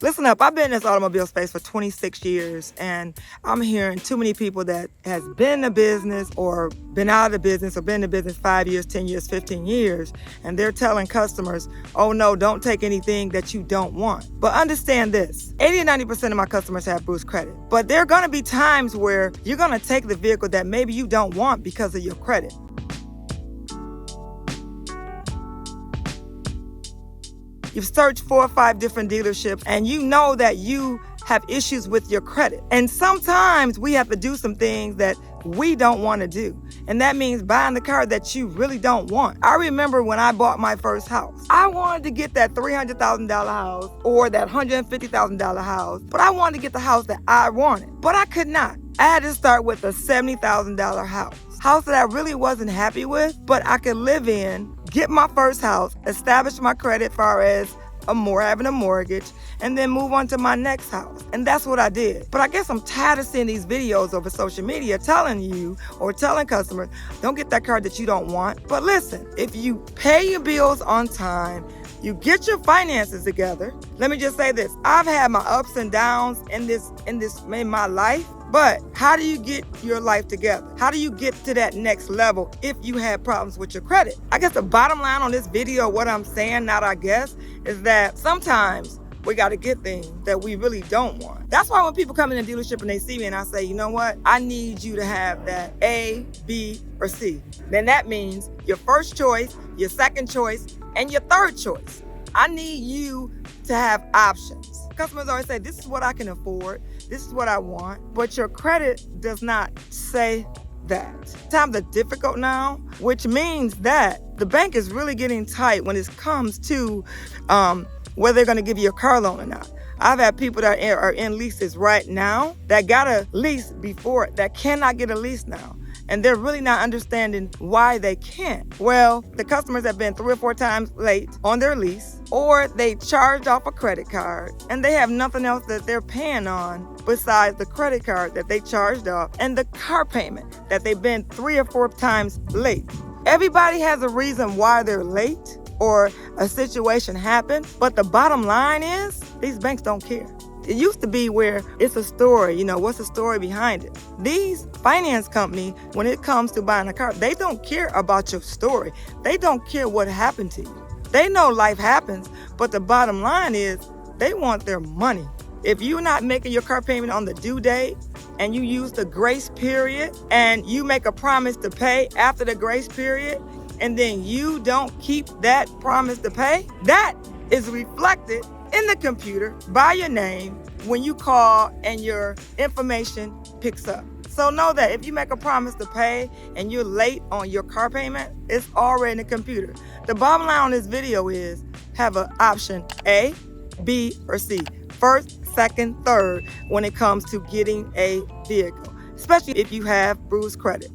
Listen up, I've been in this automobile space for 26 years, and I'm hearing too many people that has been in business or been out of the business or been in business 5 years, 10 years, 15 years, and they're telling customers, oh no, don't take anything that you don't want. But understand this, 80 and 90% of my customers have bruised credit. But there are gonna be times where you're gonna take the vehicle that maybe you don't want because of your credit. You've searched 4 or 5 different dealerships and you know that you have issues with your credit. And sometimes we have to do some things that we don't want to do. And that means buying the car that you really don't want. I remember when I bought my first house, I wanted to get that $300,000 house or that $150,000 house, but I wanted to get the house that I wanted, but I could not. I had to start with a $70,000 house that I really wasn't happy with, but I could live in, get my first house, establish my credit far as having a mortgage, and then move on to my next house. And that's what I did. But I guess I'm tired of seeing these videos over social media telling you or telling customers, don't get that car that you don't want. But listen, if you pay your bills on time, you get your finances together. Let me just say this, I've had my ups and downs in my life. But how do you get your life together? How do you get to that next level if you have problems with your credit? I guess the bottom line on this video, what I'm saying, is that sometimes we got to get things that we really don't want. That's why when people come in the dealership and they see me and I say, you know what? I need you to have that A, B, or C. Then that means your first choice, your second choice, and your third choice. I need you to have options. Customers always say, this is what I can afford. This is what I want. But your credit does not say that. Times are difficult now, which means that the bank is really getting tight when it comes to whether they're going to give you a car loan or not. I've had people that are in leases right now that got a lease before that cannot get a lease now. And they're really not understanding why they can't. Well, the customers have been 3 or 4 times late on their lease, or they charged off a credit card and they have nothing else that they're paying on besides the credit card that they charged off and the car payment that they've been 3 or 4 times late. Everybody has a reason why they're late or a situation happened, but the bottom line is these banks don't care. It used to be where it's a story, what's the story behind it? These finance companies, when it comes to buying a car, they don't care about your story. They don't care what happened to you. They know life happens, but the bottom line is they want their money. If you're not making your car payment on the due date and you use the grace period and you make a promise to pay after the grace period and then you don't keep that promise to pay, that is reflected in the computer by your name when you call and your information picks up. So know that if you make a promise to pay and you're late on your car payment, it's already in the computer. The bottom line on this video is have an option A, B, or C. First, second, third when it comes to getting a vehicle, especially if you have bruised credit.